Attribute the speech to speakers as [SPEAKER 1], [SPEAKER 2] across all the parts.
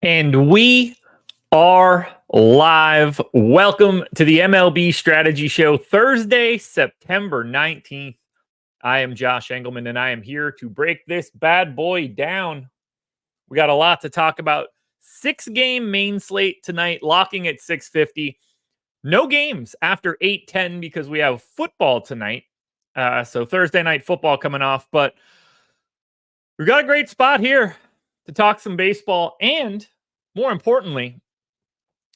[SPEAKER 1] And we are live. Welcome to the MLB Strategy Show, Thursday, September 19th. I am Josh Engleman, and I am here to break this bad boy down. We got a lot to talk about. 6-game main slate tonight, locking at 6:50. No games after 8:10 because we have football tonight. So Thursday night football coming off, but we've got a great spot here to talk some baseball, and more importantly,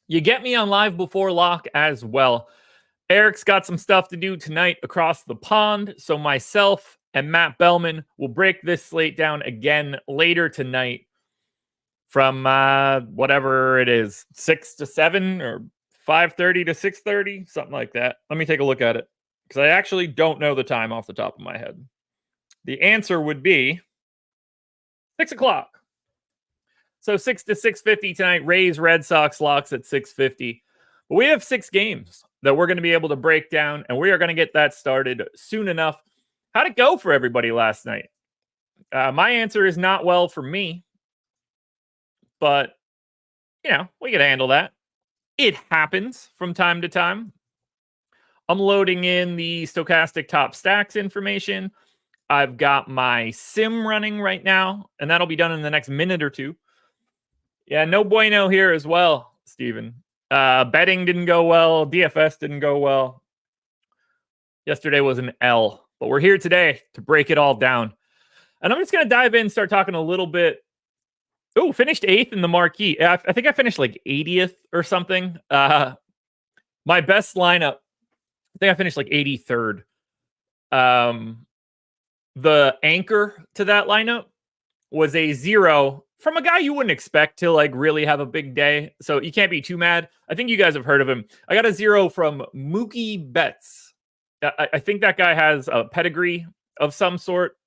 [SPEAKER 1] you get me on live before lock as well. Eric's got some stuff to do tonight across the pond, so myself and Matt Bellman will break this slate down again later tonight from whatever it is, 6 to 7 or 5:30 to 6:30, something like that. Let me take a look at it because I actually don't know the time off the top of my head. The answer would be 6 o'clock. So 6 to 6:50 tonight. Rays, Red Sox locks at 6:50. But we have 6 games that we're going to be able to break down, and we are going to get that started soon enough. How'd it go for everybody last night? My answer is not well for me, but we can handle that. It happens from time to time. I'm loading in the stochastic top stacks information. I've got my sim running right now, and that'll be done in the next minute or two. Yeah, no bueno here as well, Steven. Betting didn't go well. DFS didn't go well. Yesterday was an L, but we're here today to break it all down. And I'm just going to dive in and start talking a little bit. Oh, finished 8th in the marquee. I think I finished like 80th or something. My best lineup, I think I finished like 83rd. The anchor to that lineup was a 0 from a guy you wouldn't expect to like really have a big day. So you can't be too mad. I think you guys have heard of him. I got a 0 from Mookie Betts. I think that guy has a pedigree of some sort.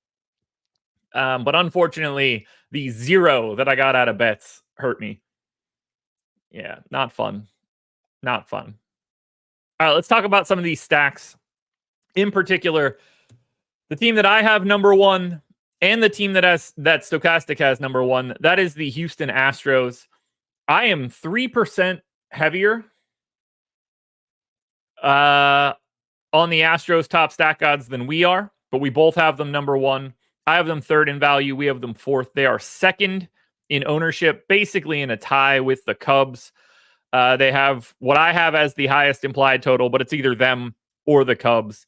[SPEAKER 1] But unfortunately, the 0 that I got out of Betts hurt me. Yeah, not fun. Not fun. All right, let's talk about some of these stacks. In particular, the team that I have number 1 and the team that Stochastic has number 1, that is the Houston Astros. I am 3% heavier on the Astros top stack odds than we are, but we both have them number 1. I have them 3rd in value. We have them 4th. They are 2nd in ownership, basically in a tie with the Cubs. They have what I have as the highest implied total, but it's either them or the Cubs.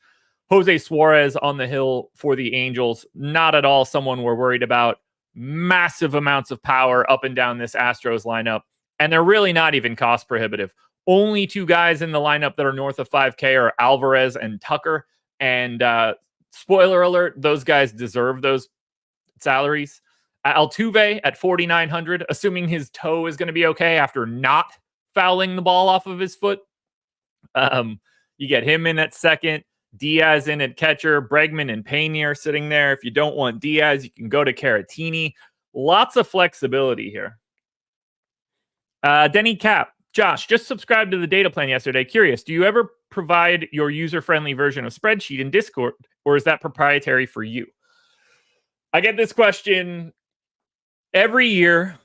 [SPEAKER 1] Jose Suarez on the hill for the Angels. Not at all someone we're worried about. Massive amounts of power up and down this Astros lineup. And they're really not even cost prohibitive. Only 2 guys in the lineup that are north of 5K are Alvarez and Tucker. And spoiler alert, those guys deserve those salaries. Altuve at 4,900, assuming his toe is going to be okay after not fouling the ball off of his foot. You get him in at 2nd. Diaz in at catcher. Bregman and Pena are sitting there. If you don't want Diaz, you can go to Caratini. Lots of flexibility here. Denny Cap. Josh, just subscribed to the data plan yesterday. Curious, do you ever provide your user-friendly version of spreadsheet in Discord, or is that proprietary for you? I get this question every year,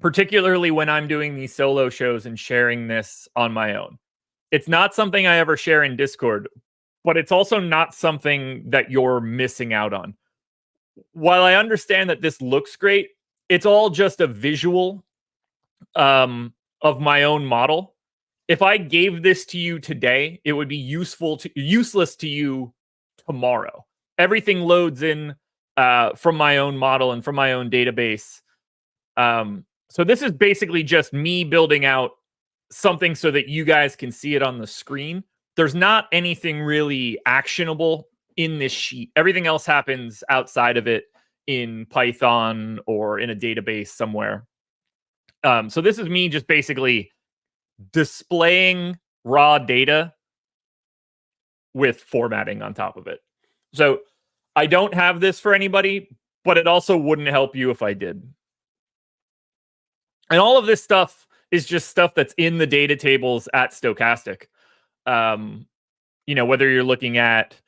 [SPEAKER 1] particularly when I'm doing these solo shows and sharing this on my own. It's not something I ever share in Discord, but it's also not something that you're missing out on. While I understand that this looks great, it's all just a visual of my own model. If I gave this to you today, it would be useless to you tomorrow. Everything loads in from my own model and from my own database. So this is basically just me building out something so that you guys can see it on the screen. There's not anything really actionable in this sheet. Everything else happens outside of it in Python or in a database somewhere. So this is me just basically displaying raw data with formatting on top of it. So I don't have this for anybody, but it also wouldn't help you if I did. And all of this stuff is just stuff that's in the data tables at Stochastic. Whether you're looking at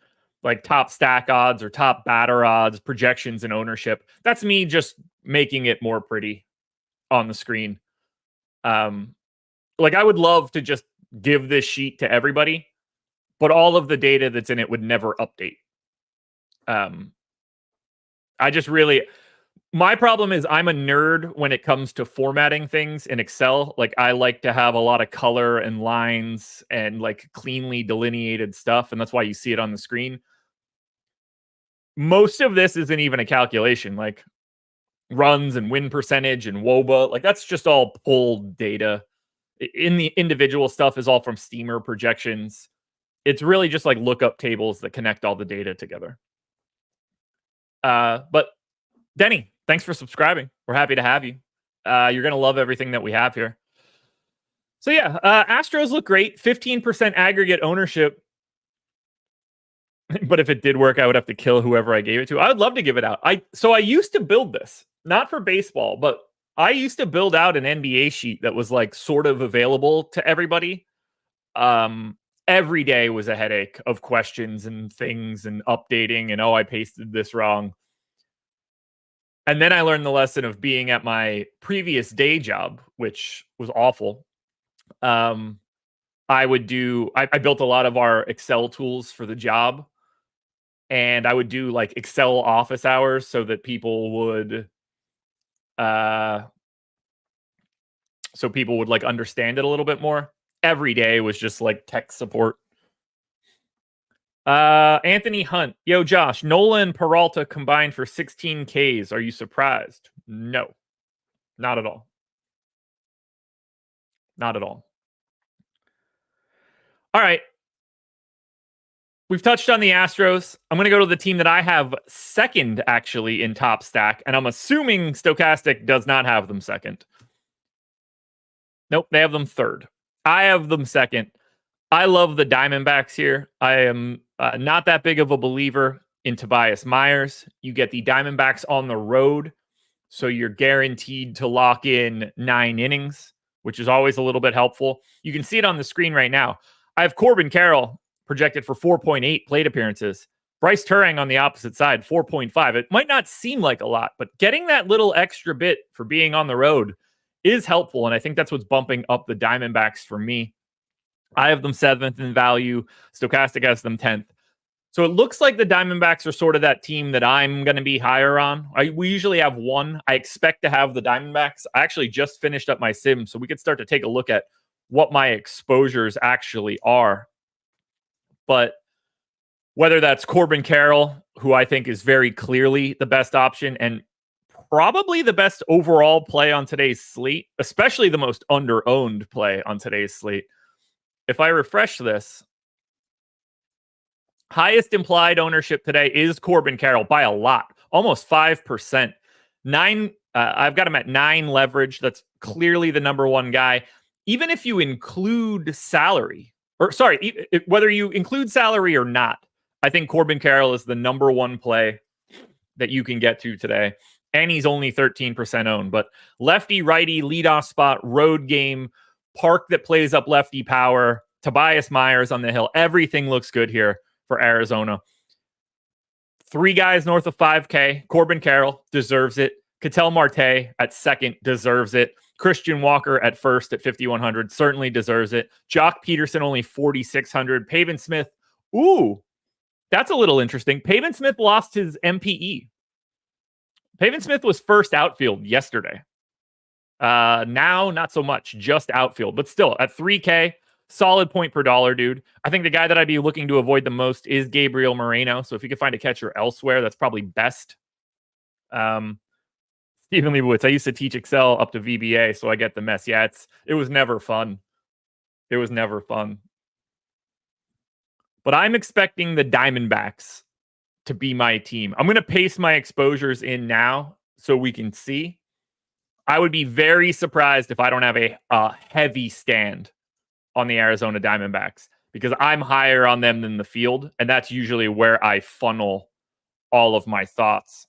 [SPEAKER 1] like top stack odds or top batter odds, projections and ownership, that's me just making it more pretty. on the screen. Like I would love to just give this sheet to everybody, but all of the data that's in it would never update. I just really, my problem is I'm a nerd when it comes to formatting things in Excel. Like I like to have a lot of color and lines and like cleanly delineated stuff. And that's why you see it on the screen. Most of this isn't even a calculation, like runs and win percentage and WOBA. Like that's just all pulled data. In the individual stuff is all from Steamer projections. It's really just like lookup tables that connect all the data together. But Denny, thanks for subscribing. We're happy to have you. You're going to love everything that we have here. So yeah, Astros look great. 15% aggregate ownership. But if it did work, I would have to kill whoever I gave it to. I would love to give it out. So I used to build this, not for baseball, but I used to build out an NBA sheet that was like sort of available to everybody. Every day was a headache of questions and things and updating and, oh, I pasted this wrong. And then I learned the lesson of being at my previous day job, which was awful. I built a lot of our Excel tools for the job. And I would do like Excel office hours so that people would like understand it a little bit more. Every day was just like tech support. Anthony Hunt. Yo, Josh, Nola and Peralta combined for 16 Ks. Are you surprised? No, not at all. Not at all. All right. We've touched on the Astros. I'm going to go to the team that I have second, actually, in top stack. And I'm assuming Stochastic does not have them second. Nope, they have them third. I have them second. I love the Diamondbacks here. I am not that big of a believer in Tobias Myers. You get the Diamondbacks on the road, so you're guaranteed to lock in 9 innings, which is always a little bit helpful. You can see it on the screen right now. I have Corbin Carroll projected for 4.8 plate appearances. Bryce Turang on the opposite side, 4.5. It might not seem like a lot, but getting that little extra bit for being on the road is helpful, and I think that's what's bumping up the Diamondbacks for me. I have them 7th in value. Stochastic has them 10th. So it looks like the Diamondbacks are sort of that team that I'm going to be higher on. We usually have one. I expect to have the Diamondbacks. I actually just finished up my sim, so we could start to take a look at what my exposures actually are. But whether that's Corbin Carroll, who I think is very clearly the best option and probably the best overall play on today's slate, especially the most under-owned play on today's slate. If I refresh this, highest implied ownership today is Corbin Carroll by a lot, almost 5%. I've got him at 9 leverage. That's clearly the number one guy. Even if you include salary, whether you include salary or not, I think Corbin Carroll is the number one play that you can get to today. And he's only 13% owned. But lefty, righty, leadoff spot, road game, park that plays up lefty power, Tobias Myers on the hill. Everything looks good here for Arizona. 3 guys north of 5K. Corbin Carroll deserves it. Ketel Marte at second deserves it. Christian Walker at first at 5,100 certainly deserves it. Jock Peterson only 4,600. Pavin Smith. Ooh, that's a little interesting. Pavin Smith lost his MPE. Pavin Smith was first outfield yesterday. Now, not so much, just outfield, but still at 3K, solid point per dollar, dude. I think the guy that I'd be looking to avoid the most is Gabriel Moreno. So if you could find a catcher elsewhere, that's probably best. Stephen Leibowitz, I used to teach Excel up to VBA, so I get the mess. Yeah, it was never fun. It was never fun. But I'm expecting the Diamondbacks to be my team. I'm going to paste my exposures in now so we can see. I would be very surprised if I don't have a heavy stand on the Arizona Diamondbacks because I'm higher on them than the field, and that's usually where I funnel all of my thoughts.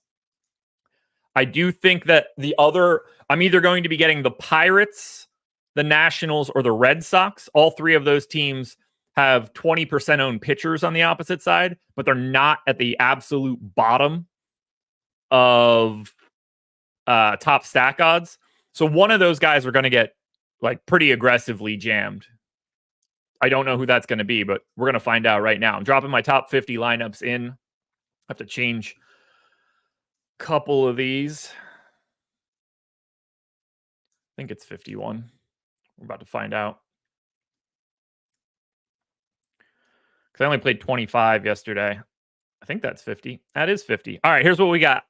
[SPEAKER 1] I do think that I'm either going to be getting the Pirates, the Nationals, or the Red Sox. All 3 of those teams have 20% owned pitchers on the opposite side, but they're not at the absolute bottom of top stack odds. So one of those guys are going to get like pretty aggressively jammed. I don't know who that's going to be, but we're going to find out right now. I'm dropping my top 50 lineups in. I have to change a couple of these. I think it's 51. We're about to find out. Because I only played 25 yesterday. I think that's 50. That is 50. All right, here's what we got.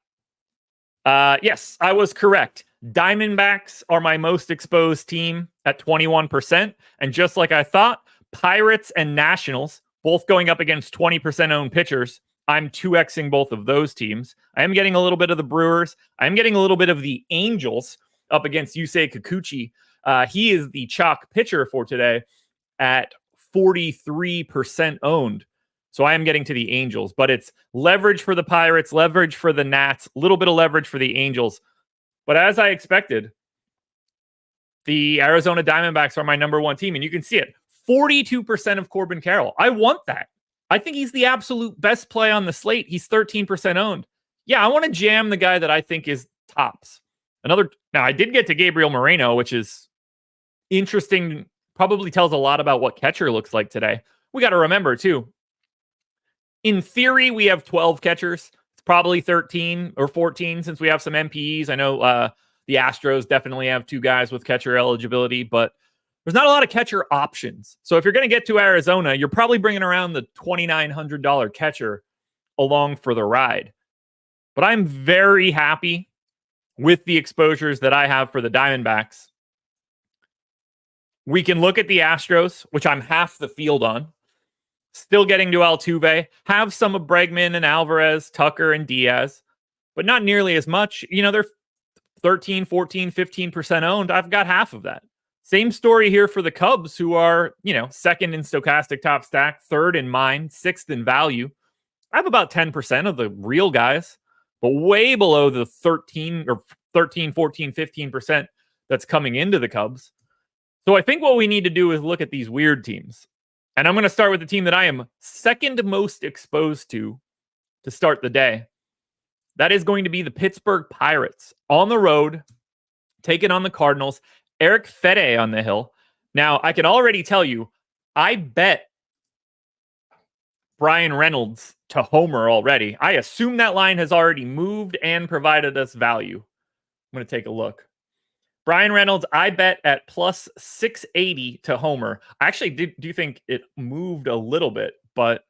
[SPEAKER 1] Yes, I was correct. Diamondbacks are my most exposed team at 21%. And just like I thought, Pirates and Nationals, both going up against 20% owned pitchers. I'm 2Xing both of those teams. I am getting a little bit of the Brewers. I'm getting a little bit of the Angels up against Yusei Kikuchi. He is the chalk pitcher for today at 43% owned. So I am getting to the Angels, but it's leverage for the Pirates, leverage for the Nats, a little bit of leverage for the Angels. But as I expected, the Arizona Diamondbacks are my number one team, and you can see it. 42% of Corbin Carroll. I want that. I think he's the absolute best play on the slate. He's 13% owned. Yeah, I want to jam the guy that I think is tops. Now, I did get to Gabriel Moreno, which is interesting. Probably tells a lot about what catcher looks like today. We got to remember, too, in theory, we have 12 catchers. It's probably 13 or 14 since we have some MPEs. I know the Astros definitely have 2 guys with catcher eligibility, but there's not a lot of catcher options. So if you're going to get to Arizona, you're probably bringing around the $2,900 catcher along for the ride. But I'm very happy with the exposures that I have for the Diamondbacks. We can look at the Astros, which I'm half the field on. Still getting to Altuve. Have some of Bregman and Alvarez, Tucker and Diaz, but not nearly as much. You know, they're 13, 14, 15% owned. I've got half of that. Same story here for the Cubs, who are, second in stochastic top stack, third in mine, sixth in value. I have about 10% of the real guys, but way below the 13, 14, 15% that's coming into the Cubs. So I think what we need to do is look at these weird teams. And I'm going to start with the team that I am second most exposed to start the day. That is going to be the Pittsburgh Pirates on the road, taking on the Cardinals. Eric Fede on the hill. Now, I can already tell you, I bet Brian Reynolds to homer already. I assume that line has already moved and provided us value. I'm going to take a look. Brian Reynolds, I bet at plus 680 to homer. I actually do think it moved a little bit, but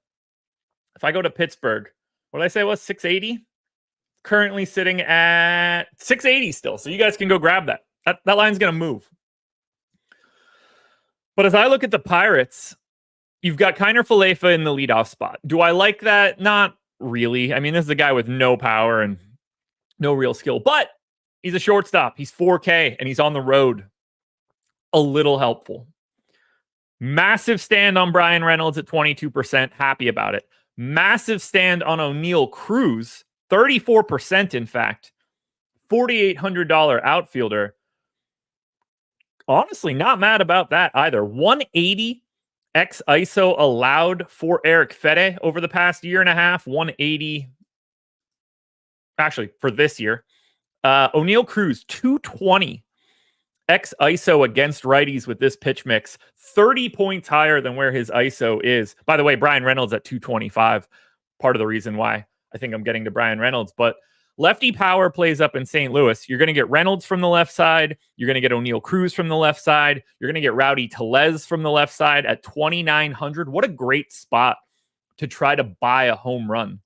[SPEAKER 1] if I go to Pittsburgh, what did I say it was, 680? Currently sitting at 680 still, so you guys can go grab that. That line's going to move. But as I look at the Pirates, you've got Kiner Falefa in the leadoff spot. Do I like that? Not really. I mean, this is a guy with no power and no real skill, but he's a shortstop. He's 4K and he's on the road. A little helpful. Massive stand on Brian Reynolds at 22%. Happy about it. Massive stand on O'Neal Cruz. 34%, in fact. $4,800 outfielder. Honestly, not mad about that either. 180 X ISO allowed for Eric Fede over the past year and a half. 180. Actually, for this year. O'Neal Cruz, 220 X ISO against righties with this pitch mix. 30 points higher than where his ISO is. By the way, Brian Reynolds at 225. Part of the reason why I think I'm getting to Brian Reynolds. But lefty power plays up in St. Louis. You're going to get Reynolds from the left side. You're going to get O'Neal Cruz from the left side. You're going to get Rowdy Tellez from the left side at 2,900. What a great spot to try to buy a home run.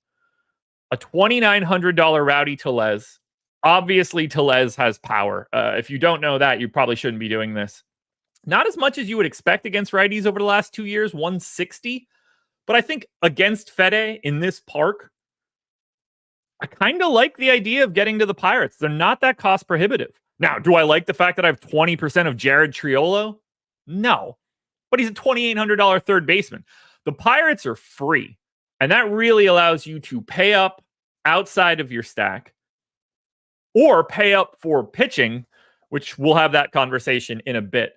[SPEAKER 1] A $2,900 Rowdy Tellez. Obviously, Tellez has power. If you don't know that, you probably shouldn't be doing this. Not as much as you would expect against righties over the last 2 years, 160. But I think against Fede in this park, I kind of like the idea of getting to the Pirates. They're not that cost prohibitive. Now, do I like the fact that I have 20% of Jared Triolo? No. But he's a $2,800 third baseman. The Pirates are free. And that really allows you to pay up outside of your stack or pay up for pitching, which we'll have that conversation in a bit.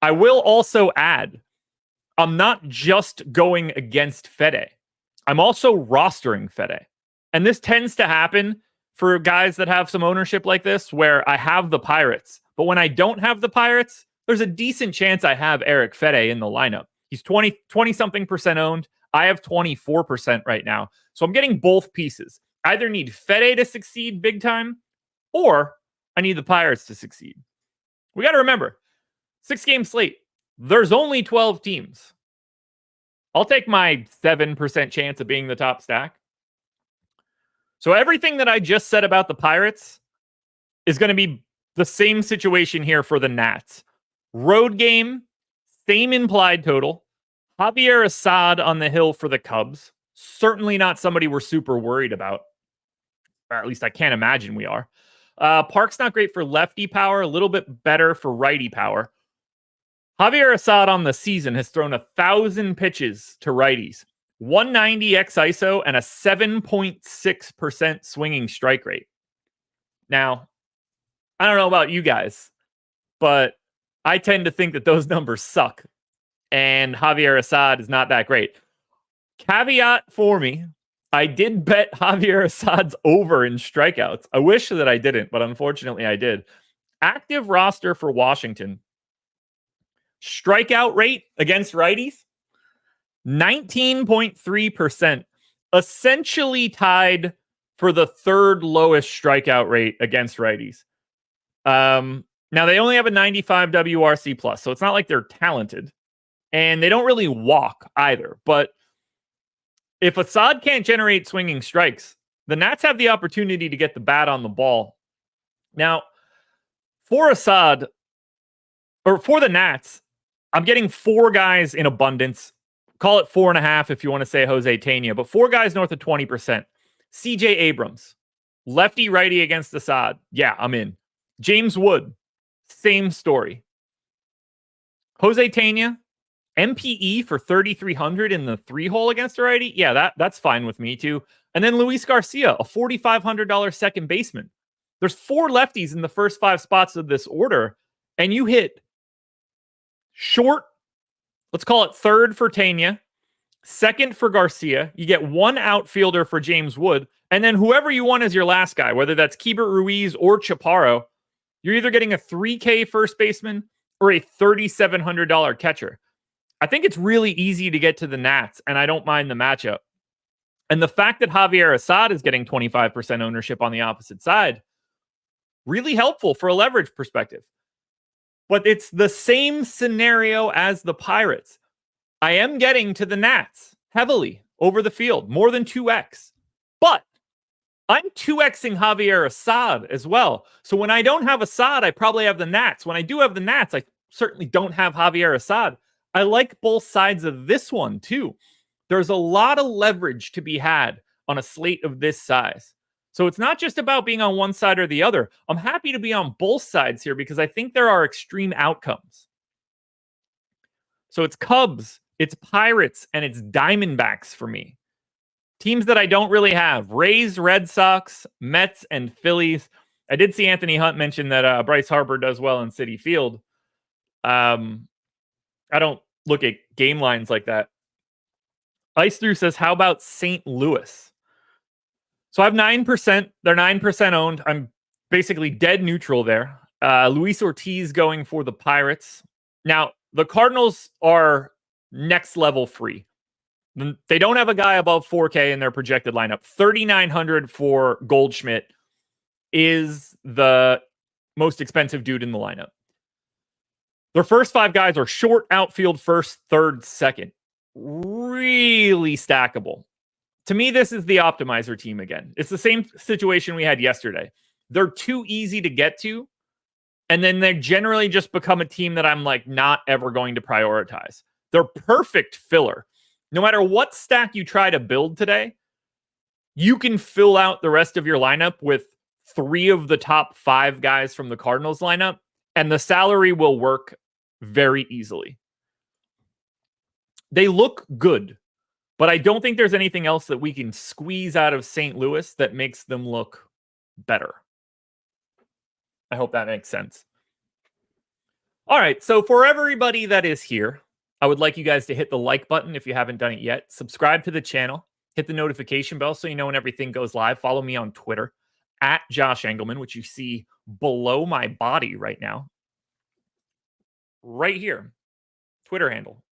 [SPEAKER 1] I will also add, I'm not just going against Fede. I'm also rostering Fede. And this tends to happen for guys that have some ownership like this, where I have the Pirates, But when I don't have the Pirates, there's a decent chance I have Eric Fede in the lineup. He's 20-something% owned. I have 24% right now. So I'm getting both pieces. I either need Fede to succeed big time, or I need the Pirates to succeed. We got to remember, 6-game slate. There's only 12 teams. I'll take my 7% chance of being the top stack. So everything that I just said about the Pirates is going to be the same situation here for the Nats. Road game, same implied total. Javier Assad on the hill for the Cubs. Certainly not somebody we're super worried about. Or at least I can't imagine we are. Park's not great for lefty power, a little bit better for righty power. Javier Assad on the season has thrown 1,000 pitches to righties, 190 x ISO, and a 7.6% swinging strike rate. Now, I don't know about you guys, but I tend to think that those numbers suck, and Javier Assad is not that great. Caveat for me, I did bet Javier Assad's over in strikeouts. I wish that I didn't, but unfortunately I did. Active roster for Washington. Strikeout rate against righties, 19.3%. Essentially tied for the third lowest strikeout rate against righties. Now, they only have a 95 WRC+, so it's not like they're talented. And they don't really walk either. But if Assad can't generate swinging strikes, the Nats have the opportunity to get the bat on the ball. Now, for Assad, or for the Nats, I'm getting 4 guys in abundance. Call it 4.5 if you want to say Jose Tena, but 4 guys north of 20%. CJ Abrams, lefty righty against Assad. Yeah, I'm in. James Wood, same story. Jose Tena, MPE for 3,300 in the 3-hole against a righty. Yeah, that's fine with me too. And then Luis Garcia, a $4,500 second baseman. There's 4 lefties in the first 5 spots of this order, and you hit short, let's call it third for Tena, second for Garcia. You get 1 outfielder for James Wood, and then whoever you want as your last guy, whether that's Keibert Ruiz or Chaparro, you're either getting a $3K first baseman or a $3,700 catcher. I think it's really easy to get to the Nats, and I don't mind the matchup. And the fact that Javier Assad is getting 25% ownership on the opposite side, really helpful for a leverage perspective. But it's the same scenario as the Pirates. I am getting to the Nats heavily over the field, more than 2x. But I'm 2xing Javier Assad as well. So when I don't have Assad, I probably have the Nats. When I do have the Nats, I certainly don't have Javier Assad. I like both sides of this one too. There's a lot of leverage to be had on a slate of this size. So it's not just about being on one side or the other. I'm happy to be on both sides here because I think there are extreme outcomes. So it's Cubs, it's Pirates, and it's Diamondbacks for me. Teams that I don't really have. Rays, Red Sox, Mets, and Phillies. I did see Anthony Hunt mention that Bryce Harper does well in Citi Field. I don't look at game lines like that. Ice Through says, how about St. Louis? So I have 9%. They're 9% owned. I'm basically dead neutral there. Luis Ortiz going for the Pirates. Now, the Cardinals are next level free. They don't have a guy above 4K in their projected lineup. 3,900 for Goldschmidt is the most expensive dude in the lineup. Their first 5 guys are short, outfield, first, third, second. Really stackable. To me, this is the optimizer team again. It's the same situation we had yesterday. They're too easy to get to, and then they generally just become a team that I'm like not ever going to prioritize. They're perfect filler. No matter what stack you try to build today, you can fill out the rest of your lineup with 3 of the top 5 guys from the Cardinals lineup, and the salary will work very easily. They look good, but I don't think there's anything else that we can squeeze out of St. Louis that makes them look better. I hope that makes sense. All right, so for everybody that is here, I would like you guys to hit the like button if you haven't done it yet. Subscribe to the channel. Hit the notification bell so you know when everything goes live. Follow me on Twitter, at Josh Engleman, which you see below my body right now. Right here. Twitter handle.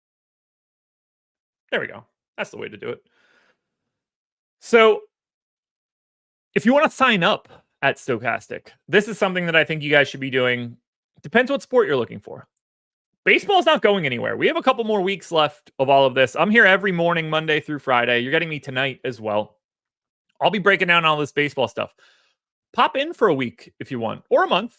[SPEAKER 1] There we go. That's the way to do it. So if you want to sign up at Stochastic, this is something that I think you guys should be doing. Depends what sport you're looking for. Baseball's not going anywhere. We have a couple more weeks left of all of this. I'm here every morning, Monday through Friday. You're getting me tonight as well. I'll be breaking down all this baseball stuff. Pop in for a week if you want, or a month,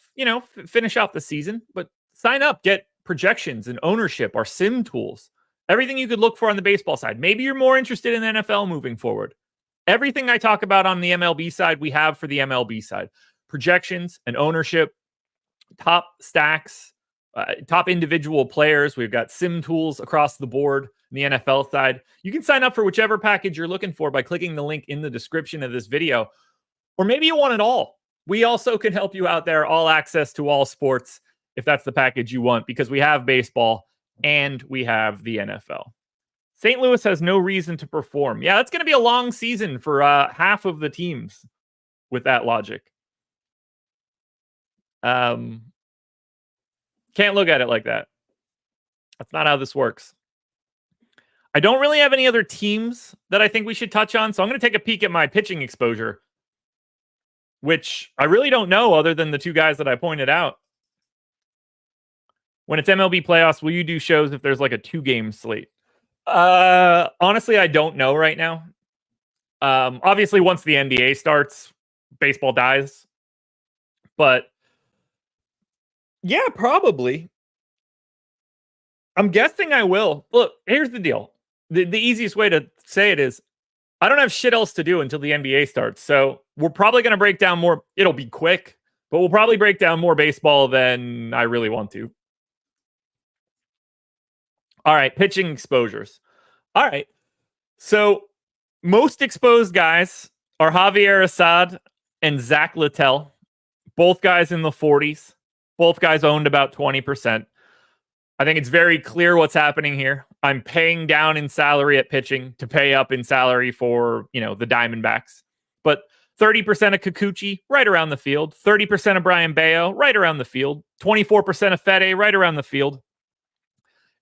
[SPEAKER 1] finish out the season, but sign up, get projections and ownership, our sim tools, everything you could look for on the baseball side. Maybe you're more interested in the NFL moving forward. Everything I talk about on the MLB side, we have for the MLB side. Projections and ownership, top stacks, top individual players. We've got sim tools across the board on the NFL side. You can sign up for whichever package you're looking for by clicking the link in the description of this video. Or maybe you want it all. We also can help you out there, all access to all sports, if that's the package you want, because we have baseball and we have the NFL. St. Louis has no reason to perform. Yeah, that's going to be a long season for half of the teams with that logic. Can't look at it like that. That's not how this works. I don't really have any other teams that I think we should touch on, so I'm going to take a peek at my pitching exposure, which I really don't know other than the two guys that I pointed out. When it's MLB playoffs, will you do shows if there's like a 2-game slate? Honestly, I don't know right now. Obviously, once the NBA starts, baseball dies. But yeah, probably. I'm guessing I will. Look, here's the deal. The easiest way to say it is I don't have shit else to do until the NBA starts. So we're probably going to break down more. It'll be quick, but we'll probably break down more baseball than I really want to. All right, pitching exposures. All right. So most exposed guys are Javier Assad and Zach Littell. Both guys in the 40s. Both guys owned about 20%. I think it's very clear what's happening here. I'm paying down in salary at pitching to pay up in salary for, the Diamondbacks. But 30% of Kikuchi, right around the field. 30% of Brian Bayo, right around the field. 24% of Fede, right around the field.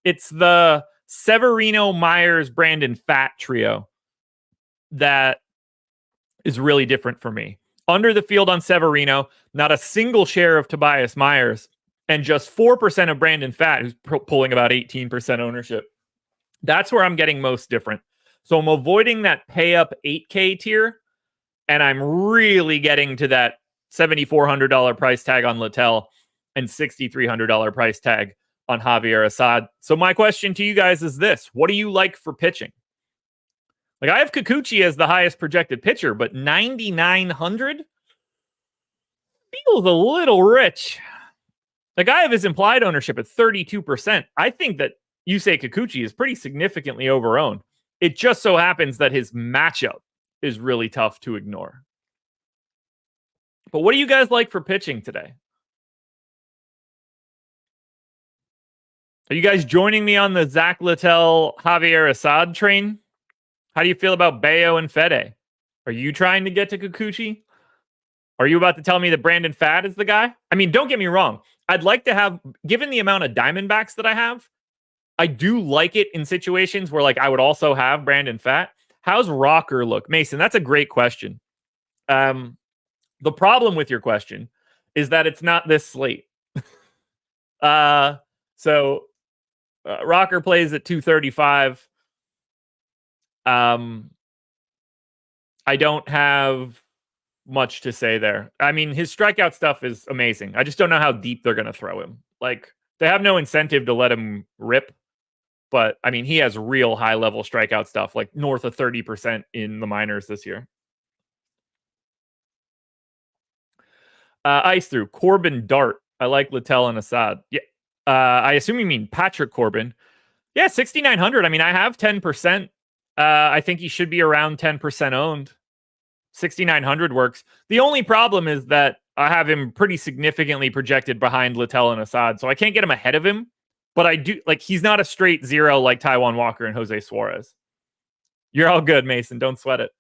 [SPEAKER 1] It's the Severino, Myers, Brandon Pfaadt trio that is really different for me. Under the field on Severino, not a single share of Tobias Myers, and just 4% of Brandon Pfaadt, who's pulling about 18% ownership. That's where I'm getting most different. So I'm avoiding that pay up 8K tier, and I'm really getting to that $7,400 price tag on Littell and $6,300 price tag on Javier Assad. So my question to you guys is this: what do you like for pitching? Like, I have Kikuchi as the highest projected pitcher, but 9,900 feels a little rich. Like, I have his implied ownership at 32%. I think that Yusei Kikuchi is pretty significantly overowned. It just so happens that his matchup is really tough to ignore. But what do you guys like for pitching today? Are you guys joining me on the Zach Littell, Javier Assad train? How do you feel about Bayo and Fede? Are you trying to get to Kikuchi? Are you about to tell me that Brandon Pfaadt is the guy? I mean, don't get me wrong. I'd like to have, given the amount of Diamondbacks that I have, I do like it in situations where, like, I would also have Brandon Pfaadt. How's Rocker look? Mason, that's a great question. The problem with your question is that it's not this slate. Rocker plays at 235. I don't have much to say there. I mean, his strikeout stuff is amazing. I just don't know how deep they're going to throw him. Like, they have no incentive to let him rip. But, I mean, he has real high-level strikeout stuff, like north of 30% in the minors this year. Ice through. Corbin Dart. I like Littell and Assad. Yeah. I assume you mean Patrick Corbin. Yeah, 6,900. I mean, I have 10%. I think he should be around 10% owned. 6,900 works. The only problem is that I have him pretty significantly projected behind Littell and Assad, so I can't get him ahead of him. But I do, like, he's not a straight zero like Taijuan Walker and Jose Suarez. You're all good, Mason. Don't sweat it.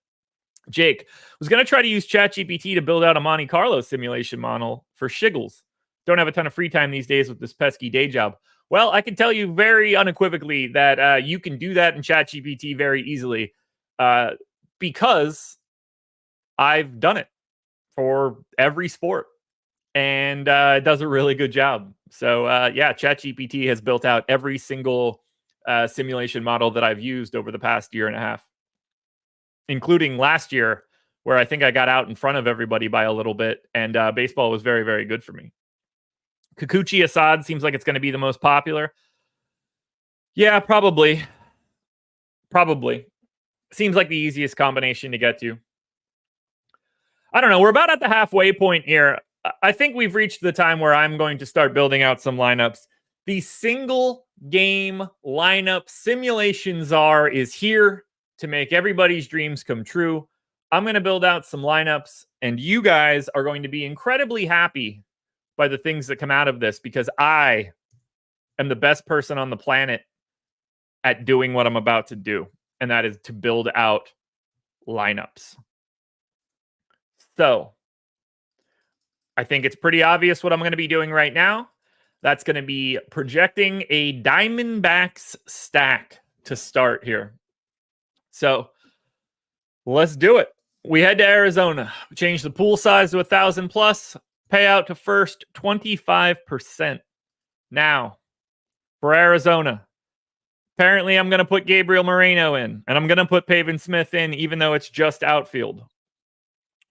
[SPEAKER 1] Jake was going to try to use ChatGPT to build out a Monte Carlo simulation model for shiggles. Don't have a ton of free time these days with this pesky day job. Well, I can tell you very unequivocally that you can do that in ChatGPT very easily because I've done it for every sport, and it does a really good job. So yeah, ChatGPT has built out every single simulation model that I've used over the past year and a half, including last year, where I think I got out in front of everybody by a little bit, and baseball was very, very good for me. Kikuchi Assad seems like it's going to be the most popular. Yeah, probably. Seems like the easiest combination to get to. I don't know. We're about at the halfway point here. I think we've reached the time where I'm going to start building out some lineups. The single game lineup simulation czar is here to make everybody's dreams come true. I'm going to build out some lineups, and you guys are going to be incredibly happy by the things that come out of this, because I am the best person on the planet at doing what I'm about to do, and that is to build out lineups. So I think it's pretty obvious what I'm going to be doing right now. That's going to be projecting a Diamondbacks stack to start here. So let's do it. We head to Arizona. We change the pool size to 1,000 plus. Payout to first 25%. Now, for Arizona, apparently I'm going to put Gabriel Moreno in, and I'm going to put Pavin Smith in, even though it's just outfield.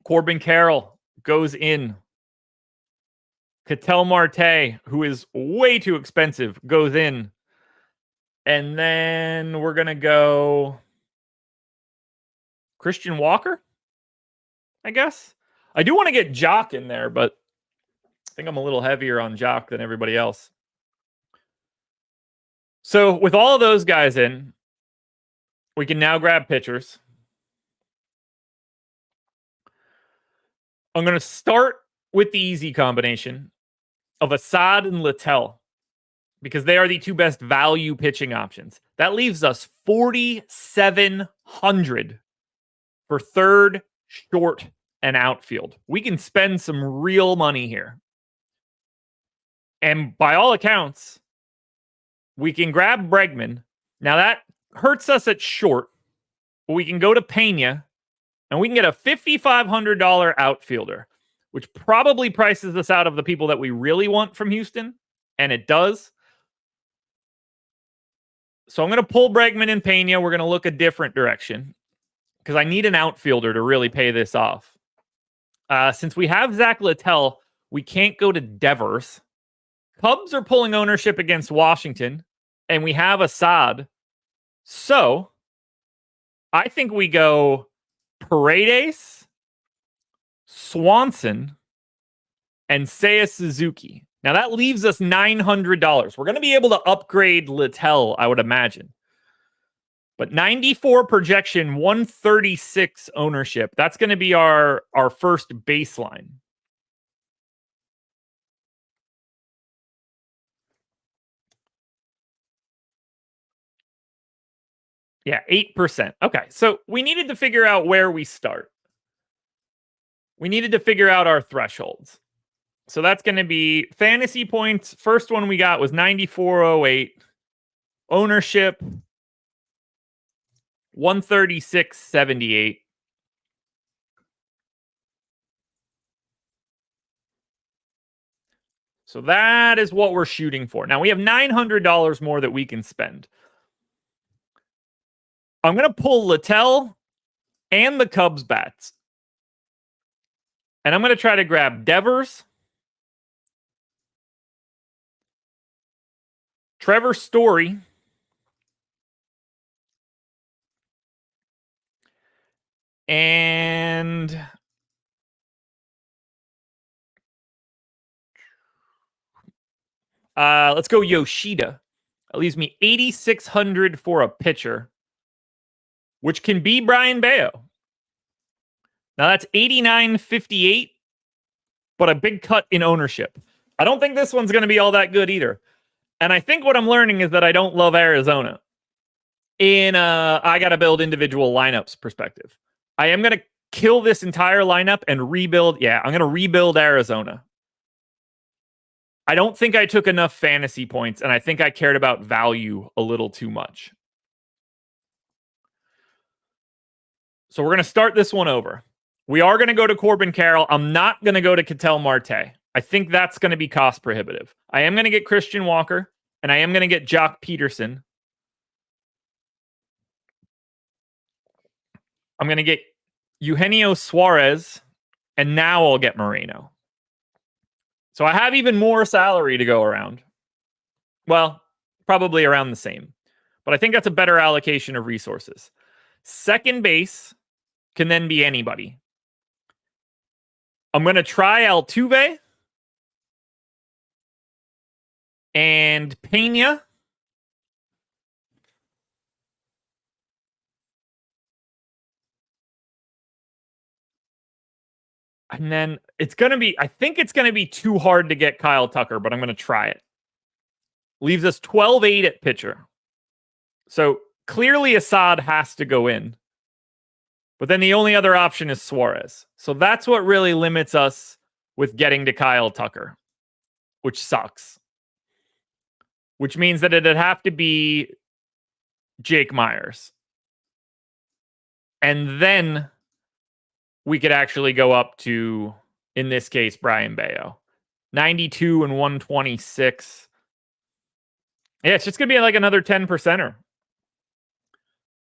[SPEAKER 1] Corbin Carroll goes in. Ketel Marte, who is way too expensive, goes in. And then we're going to go Christian Walker, I guess. I do want to get Jock in there, but I think I'm a little heavier on Jock than everybody else. So with all of those guys in, we can now grab pitchers. I'm going to start with the easy combination of Assad and Littell, because they are the two best value pitching options. That leaves us $4,700 for third, short, and outfield. We can spend some real money here. And by all accounts, we can grab Bregman. Now that hurts us at short, but we can go to Pena, and we can get a $5,500 outfielder, which probably prices us out of the people that we really want from Houston, and it does. So I'm going to pull Bregman and Pena. We're going to look a different direction, because I need an outfielder to really pay this off. Since we have Zach Littell, we can't go to Devers. Cubs are pulling ownership against Washington, and we have Assad. So I think we go Paredes, Swanson, and Seiya Suzuki. Now that leaves us $900. We're going to be able to upgrade Littell, I would imagine. But 94 projection, 136 ownership. That's going to be our first baseline. Yeah, 8%. Okay, so we needed to figure out where we start. We needed to figure out our thresholds. So that's going to be fantasy points. First one we got was 94.08. Ownership, 136.78. So that is what we're shooting for. Now we have $900 more that we can spend. I'm going to pull Littell and the Cubs bats. And I'm going to try to grab Devers, Trevor Story, and let's go Yoshida. That leaves me $8,600 for a pitcher, which can be Brian Bayo. Now that's $89.58, but a big cut in ownership. I don't think this one's going to be all that good either. And I think what I'm learning is that I don't love Arizona in I got to build individual lineups perspective. I am going to kill this entire lineup and rebuild. Yeah, I'm going to rebuild Arizona. I don't think I took enough fantasy points, and I think I cared about value a little too much. So we're going to start this one over. We are going to go to Corbin Carroll. I'm not going to go to Ketel Marte. I think that's going to be cost prohibitive. I am going to get Christian Walker, and I am going to get Jock Peterson. I'm going to get Eugenio Suarez, and now I'll get Moreno. So I have even more salary to go around. Well, probably around the same. But I think that's a better allocation of resources. Second base can then be anybody. I'm going to try Altuve and Pena. And then it's going to be, I think it's going to be too hard to get Kyle Tucker, but I'm going to try it. Leaves us 12-8 at pitcher. So clearly Assad has to go in. But then the only other option is Suarez. So that's what really limits us with getting to Kyle Tucker, which sucks. Which means that it'd have to be Jake Myers. And then we could actually go up to, in this case, Brian Bayo. 92 and 126. Yeah, it's just going to be like another 10%er.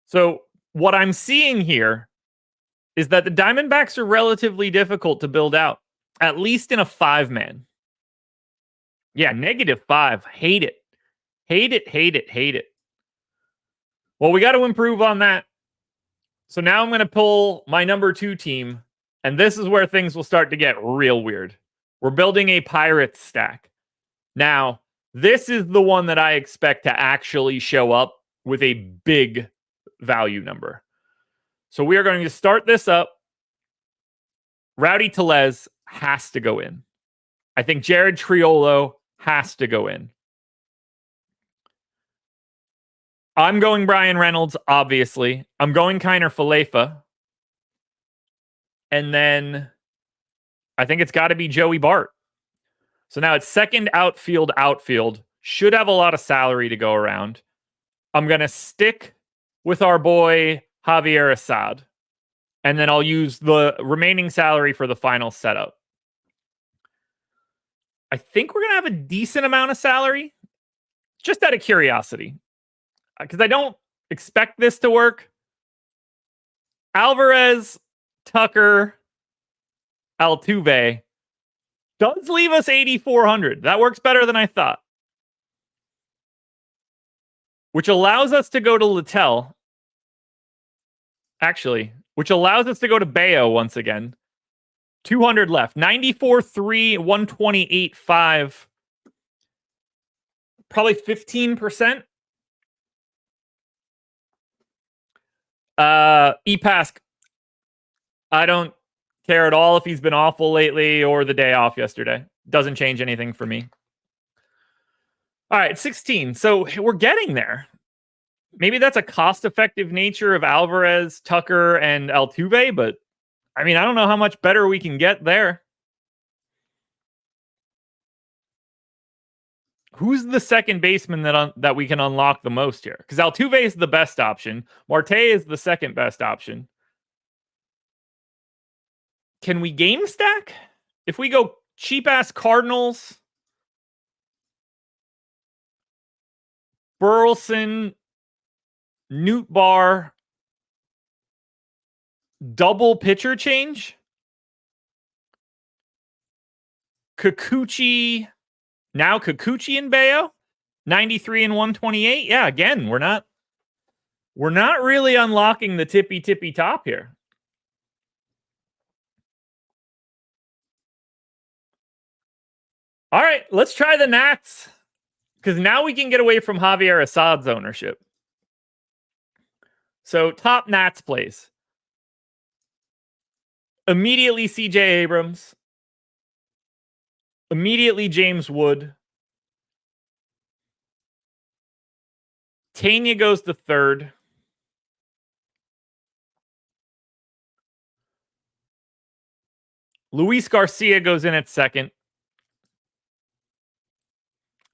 [SPEAKER 1] So what I'm seeing here is that the Diamondbacks are relatively difficult to build out, at least in a 5-man. Yeah, -5. Hate it. Hate it, hate it, hate it. Well, we got to improve on that. So now I'm going to pull my number 2 team, and this is where things will start to get real weird. We're building a Pirates stack. Now, this is the one that I expect to actually show up with a big value number. So we are going to start this up. Rowdy Tellez has to go in. I think Jared Triolo has to go in. I'm going Brian Reynolds, obviously. I'm going Kiner Falefa. And then I think it's got to be Joey Bart. So now it's second outfield. Should have a lot of salary to go around. I'm going to stick with our boy Javier Assad. And then I'll use the remaining salary for the final setup. I think we're going to have a decent amount of salary. Just out of curiosity. Because I don't expect this to work. Alvarez, Tucker, Altuve does leave us 8,400. That works better than I thought. Which allows us to go to Littell. Actually, which allows us to go to Bayo once again. 200 left. 94.3, 128.5. Probably 15%. Epask. I don't care at all if he's been awful lately or the day off yesterday. Doesn't change anything for me. All right, 16. So we're getting there. Maybe that's a cost-effective nature of Alvarez, Tucker, and Altuve, but I mean, I don't know how much better we can get there. Who's the second baseman that we can unlock the most here? Because Altuve is the best option. Marte is the second best option. Can we game stack? If we go cheap-ass Cardinals, Burleson, Newt Bar, double pitcher change, Kikuchi, now Kikuchi and Bayo, 93 and 128. Yeah, again, we're not really unlocking the tippy top here. All right, let's try the Nats, because now we can get away from Javier Assad's ownership. So top Nats plays. Immediately CJ Abrams. Immediately James Wood. Tanya goes to third. Luis Garcia goes in at second.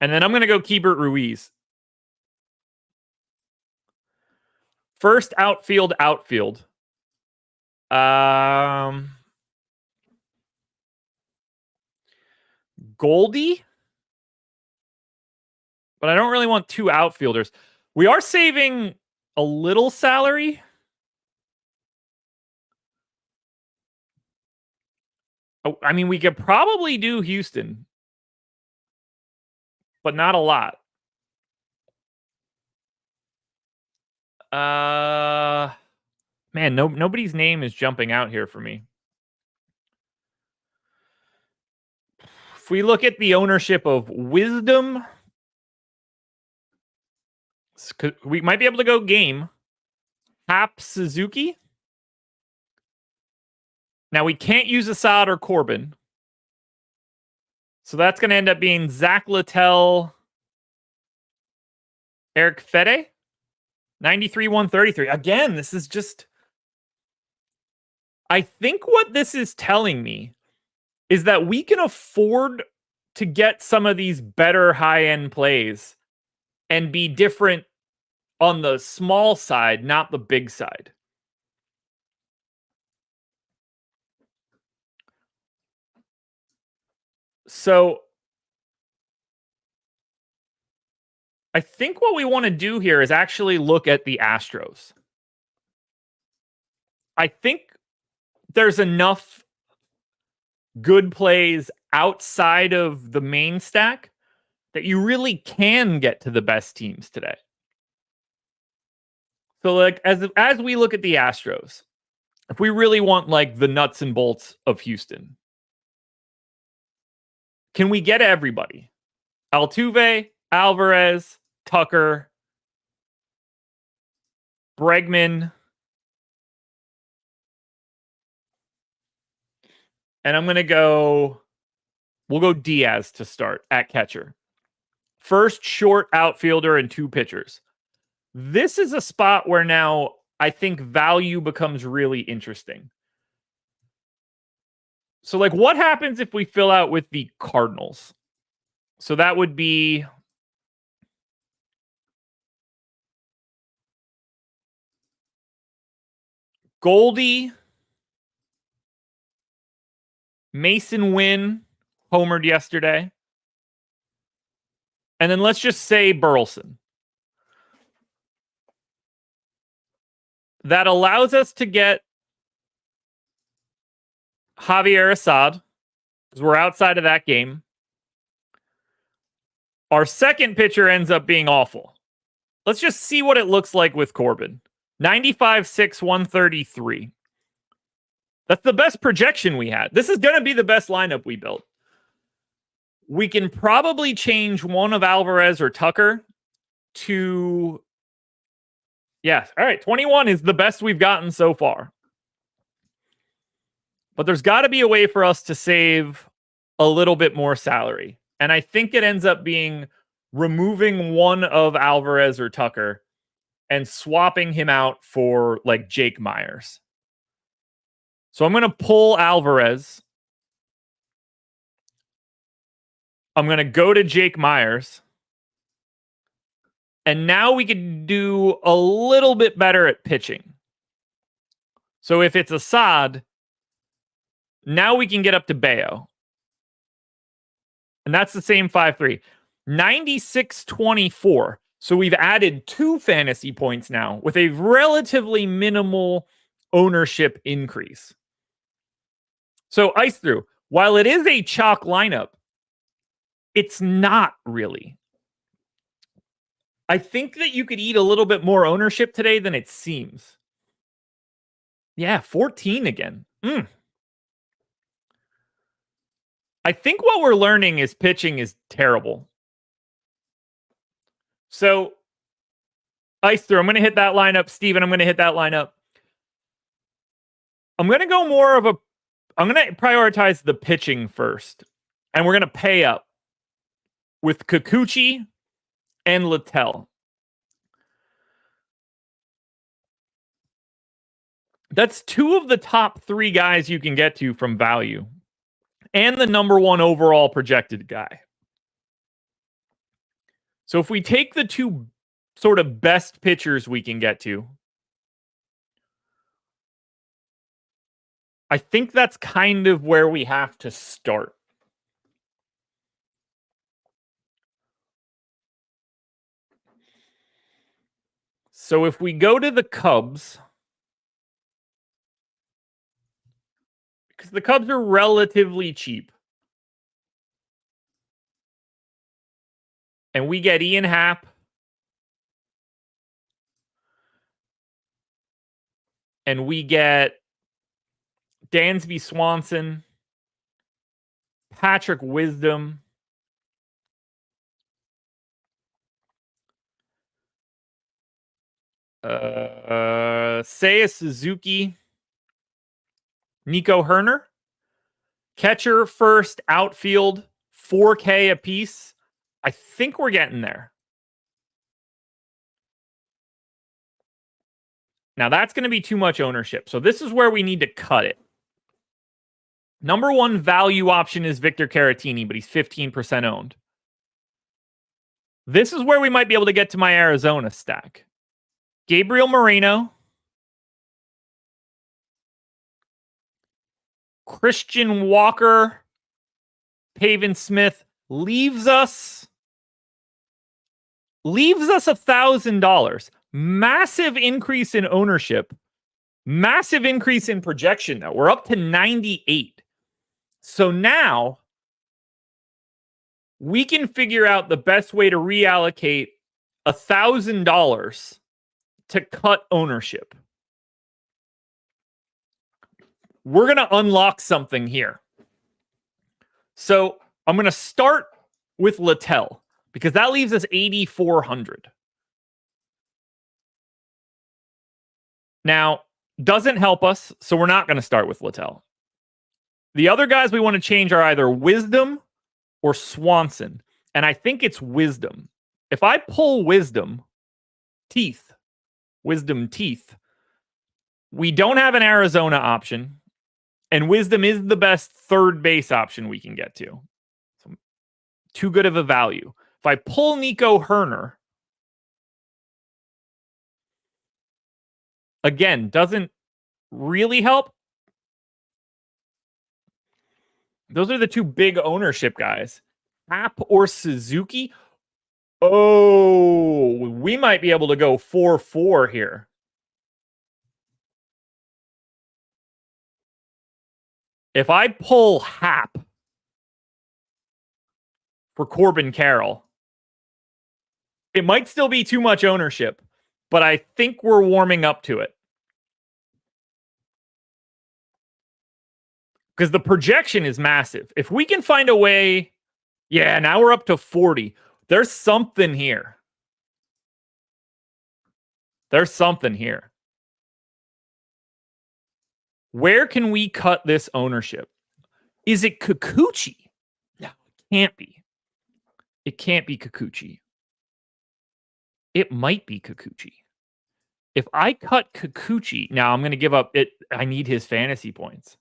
[SPEAKER 1] And then I'm going to go Keibert Ruiz. First outfield. Goldie? But I don't really want two outfielders. We are saving a little salary. Oh, I mean, we could probably do Houston, but not a lot. Man, nobody's name is jumping out here for me. If we look at the ownership of Wisdom, we might be able to go Game. Hap Suzuki. Now we can't use Assad or Corbin. So that's going to end up being Zach Littell, Eric Fede, 93-133. Again, this is just... I think what this is telling me is that we can afford to get some of these better high-end plays and be different on the small side, not the big side. So I think what we want to do here is actually look at the Astros. I think there's enough good plays outside of the main stack that you really can get to the best teams today. So like as we look at the Astros, if we really want like the nuts and bolts of Houston, can we get everybody? Altuve, Alvarez, Tucker, Bregman, and I'm going to go, we'll go Diaz to start at catcher. First short outfielder and two pitchers. This is a spot where now I think value becomes really interesting. So like what happens if we fill out with the Cardinals? So that would be Goldie, Mason Wynn, homered yesterday. And then let's just say Burleson. That allows us to get Javier Assad, because we're outside of that game. Our second pitcher ends up being awful. Let's just see what it looks like with Corbin. 95-6, 133. That's the best projection we had. This is going to be the best lineup we built. We can probably change one of Alvarez or Tucker to... Yes, all right, 21 is the best we've gotten so far. But there's got to be a way for us to save a little bit more salary. And I think it ends up being removing one of Alvarez or Tucker and swapping him out for like Jake Myers. So I'm going to pull Alvarez. I'm going to go to Jake Myers. And now we could do a little bit better at pitching. So if it's Assad, now we can get up to Bayo. And that's the same 5-3. 96-24. So we've added 2 fantasy points now with a relatively minimal ownership increase. So ice through. While it is a chalk lineup, it's not really. I think that you could eat a little bit more ownership today than it seems. Yeah, 14 again. I think what we're learning is pitching is terrible. So, ice through. I'm going to hit that lineup. Steven, I'm going to hit that lineup. I'm going to go more of a... I'm going to prioritize the pitching first. And we're going to pay up with Kikuchi and Littell. That's 2 of the top 3 guys you can get to from value. and the number 1 overall projected guy. So if we take the 2 sort of best pitchers we can get to, I think that's kind of where we have to start. So if we go to the Cubs, because the Cubs are relatively cheap, and we get Ian Happ, and we get Dansby Swanson, Patrick Wisdom, Seiya Suzuki, Nico Herner, catcher, first, outfield, 4K apiece. I think we're getting there. Now that's going to be too much ownership. So this is where we need to cut it. Number 1 value option is Victor Caratini, but he's 15% owned. This is where we might be able to get to my Arizona stack. Gabriel Moreno, Christian Walker, Pavin Smith leaves us $1,000. Massive increase in ownership. Massive increase in projection, though. We're up to 98. So now we can figure out the best way to reallocate $1,000 to cut ownership. We're going to unlock something here. So I'm going to start with Littell because that leaves us 8,400. Now, doesn't help us, so we're not going to start with Littell. The other guys we want to change are either Wisdom or Swanson, and I think it's Wisdom. If I pull Wisdom Teeth, we don't have an Arizona option, and Wisdom is the best third base option we can get to. So, too good of a value. If I pull Nico Herner, again, doesn't really help. Those are the 2 big ownership guys. Happ or Suzuki. Oh, we might be able to go 4-4 here. If I pull Happ for Corbin Carroll, it might still be too much ownership, but I think we're warming up to it. Because the projection is massive. If we can find a way, yeah, now we're up to 40. There's something here. There's something here. Where can we cut this ownership? Is it Kikuchi? No, it can't be. It can't be Kikuchi. It might be Kikuchi. If I cut Kikuchi, now I'm going to give up it. I need his fantasy points.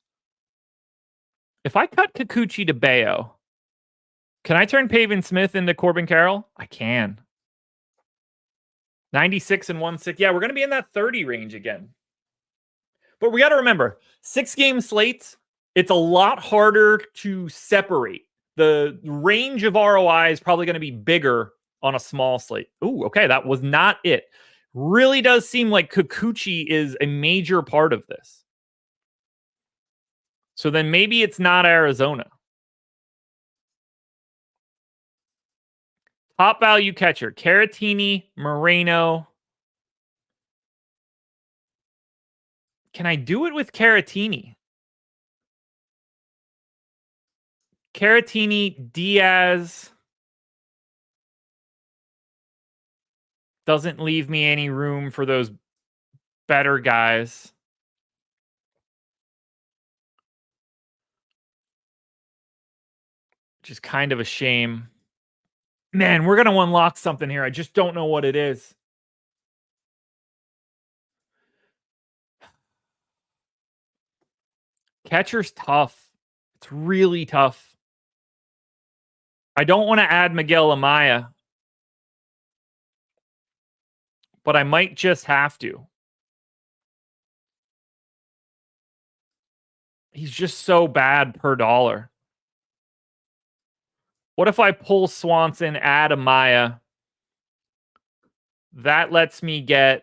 [SPEAKER 1] If I cut Kikuchi to Bayo, can I turn Pavin Smith into Corbin Carroll? I can. 96 and 1/6. Yeah, we're going to be in that 30 range again. But we got to remember, 6-game slates, it's a lot harder to separate. The range of ROI is probably going to be bigger on a small slate. Ooh, okay, that was not it. Really does seem like Kikuchi is a major part of this. So then maybe it's not Arizona. Top value catcher, Caratini, Moreno. Can I do it with Caratini? Caratini, Diaz. Doesn't leave me any room for those better guys. Which is kind of a shame. Man, we're going to unlock something here. I just don't know what it is. Catcher's tough. It's really tough. I don't want to add Miguel Amaya, but I might just have to. He's just so bad per dollar. What if I pull Swanson, add Amaya? That lets me get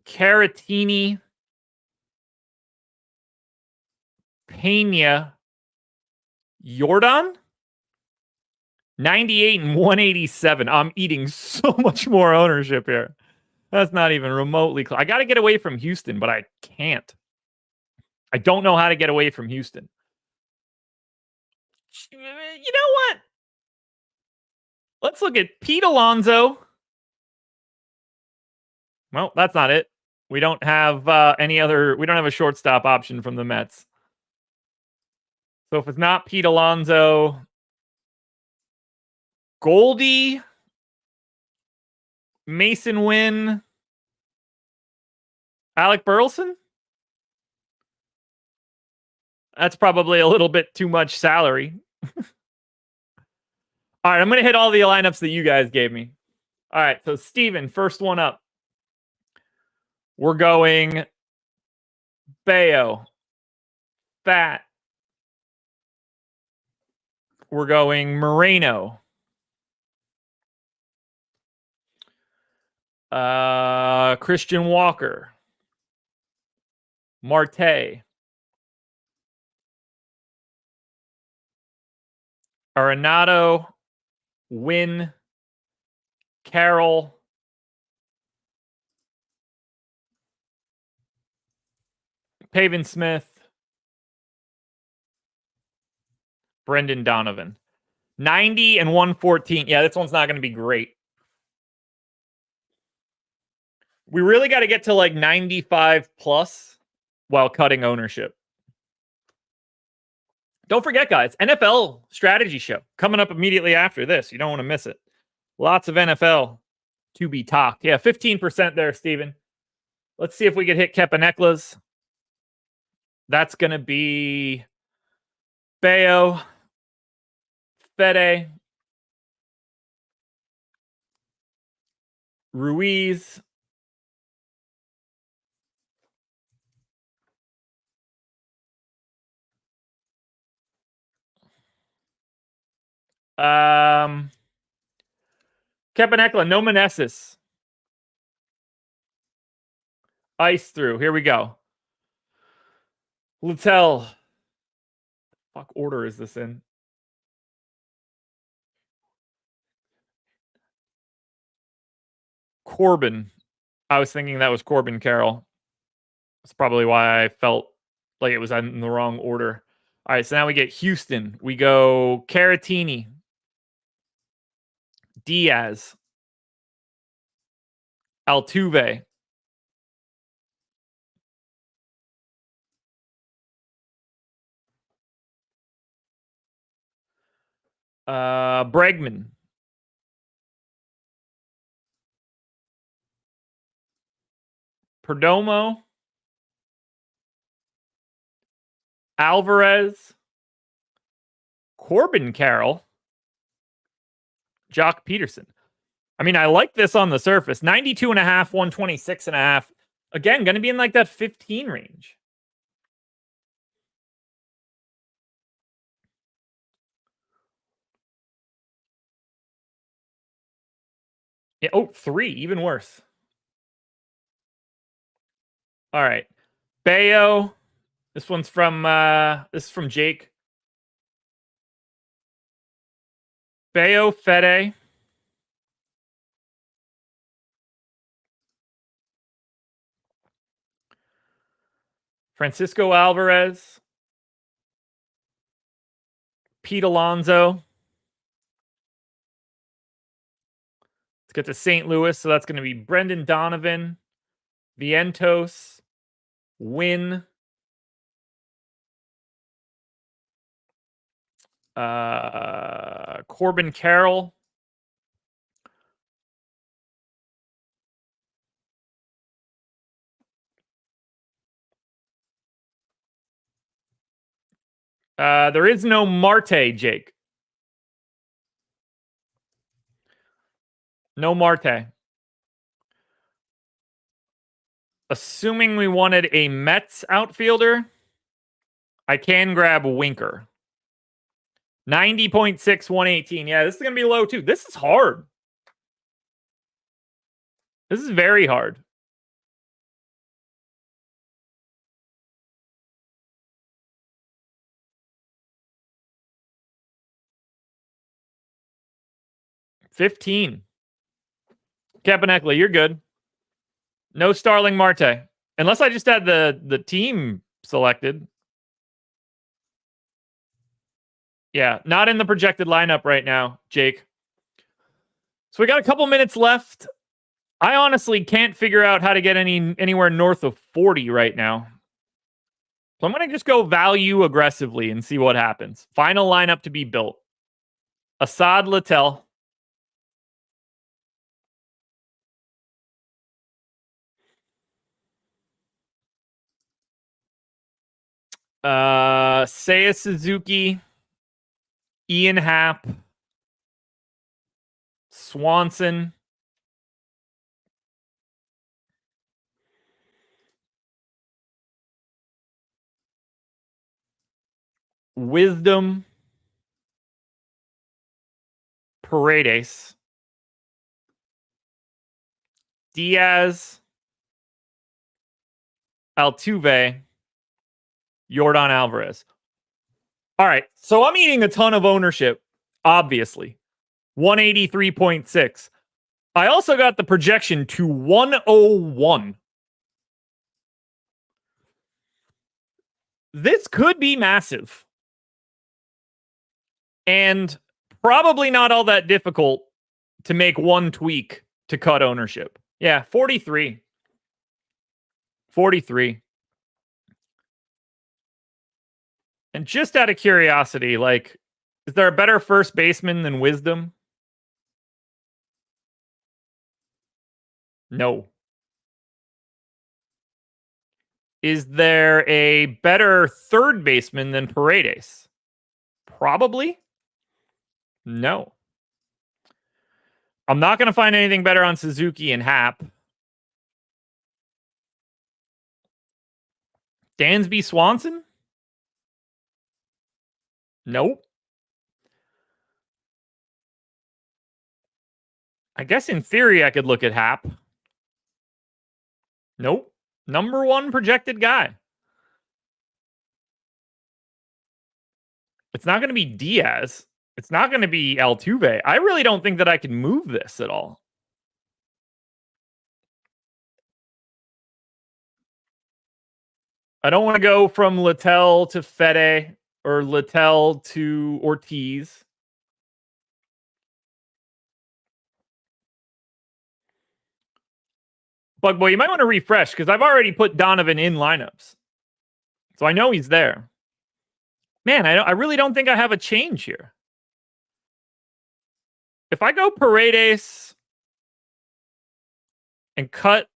[SPEAKER 1] Caratini, Pena, Jordan, 98 and 187. I'm eating so much more ownership here. That's not even remotely close. I got to get away from Houston, but I can't. I don't know how to get away from Houston. You know what? Let's look at Pete Alonso. Well, that's not it. We don't have any other. We don't have a shortstop option from the Mets. So if it's not Pete Alonso, Goldie, Mason Wynn, Alec Burleson. That's probably a little bit too much salary. All right, I'm going to hit all the lineups that you guys gave me. All right, so Steven, first one up. We're going Bayo, Fat. We're going Moreno. Christian Walker. Marte. Arenado. Wynn. Carroll. Pavin Smith. Brendan Donovan. 90 and 114. Yeah, this one's not going to be great. We really got to get to like 95 plus while cutting ownership. Don't forget, guys, NFL strategy show coming up immediately after this. You don't want to miss it. Lots of NFL to be talked. Yeah, 15% there, Steven. Let's see if we could hit Kepaneklas. That's going to be Bayo, Fede, Ruiz, Kepanekla, no Meneses. Ice through. Here we go. Littell. Fuck order is this in? Corbin. I was thinking that was Corbin Carroll. That's probably why I felt like it was in the wrong order. All right, so now we get Houston. We go Caratini, Diaz, Altuve, Bregman, Perdomo, Alvarez, Corbin Carroll, Jock Peterson. I mean, I like this on the surface. 92 and a half, 126 and a half. Again, going to be in like that 15 range. Yeah, oh, 3, even worse. All right. Bayo. This one's from this is from Jake. Bayo, Fede, Francisco Alvarez, Pete Alonso. Let's get to St. Louis. So that's going to be Brendan Donovan, Vientos, Wynn, Corbin Carroll, There is no Marte, Jake. No Marte. Assuming we wanted a Mets outfielder, I can grab Winker. 90.6, 118. Yeah, this is going to be low too. This is hard. This is very hard. $15. Kapanekla, you're good. No Starling Marte. Unless I just had the team selected. Yeah, not in the projected lineup right now, Jake. So we got a couple minutes left. I honestly can't figure out how to get anywhere north of 40 right now. So I'm going to just go value aggressively and see what happens. Final lineup to be built. Assad Littell. Seiya Suzuki. Ian Happ. Swanson. Wisdom. Paredes. Diaz. Altuve. Yordan Alvarez. All right, so I'm eating a ton of ownership, obviously. 183.6. I also got the projection to 101. This could be massive. And probably not all that difficult to make one tweak to cut ownership. Yeah, 43. 43. And just out of curiosity, like, is there a better first baseman than Wisdom? No. Is there a better third baseman than Paredes? Probably. No. I'm not going to find anything better on Suzuki and Happ. Dansby Swanson? Nope. I guess in theory I could look at Happ. Nope. Number one projected guy. It's not going to be Diaz. It's not going to be Altuve. I really don't think that I can move this at all. I don't want to go from Littell to Fede or Littell to Ortiz. Bug Boy, you might want to refresh because I've already put Donovan in lineups. So I know he's there. Man, I really don't think I have a change here. If I go Paredes and cut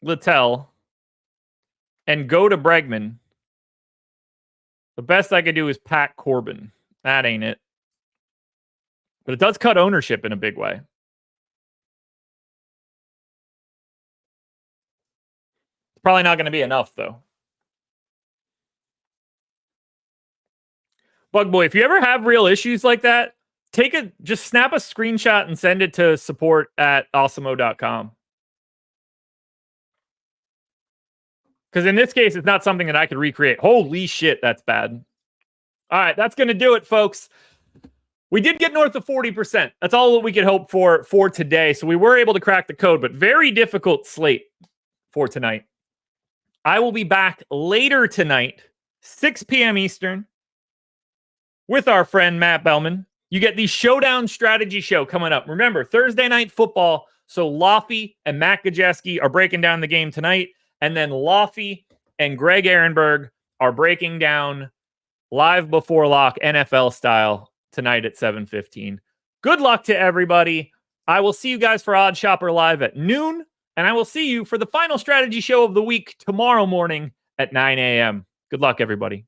[SPEAKER 1] Littell and go to Bregman, the best I could do is Pat Corbin. That ain't it. But it does cut ownership in a big way. It's probably not going to be enough, though. Bug Boy, if you ever have real issues like that, just snap a screenshot and send it to support@awesemo.com. Because in this case, it's not something that I could recreate. Holy shit, that's bad. All right, that's going to do it, folks. We did get north of 40%. That's all that we could hope for today. So we were able to crack the code, but very difficult slate for tonight. I will be back later tonight, 6 p.m. Eastern, with our friend Matt Bellman. You get the Showdown Strategy Show coming up. Remember, Thursday night football. So Laffy and Matt Gajeski are breaking down the game tonight. And then Laffy and Greg Ehrenberg are breaking down live before lock NFL style tonight at 7:15. Good luck to everybody. I will see you guys for Odd Shopper Live at noon. And I will see you for the final strategy show of the week tomorrow morning at 9 a.m. Good luck, everybody.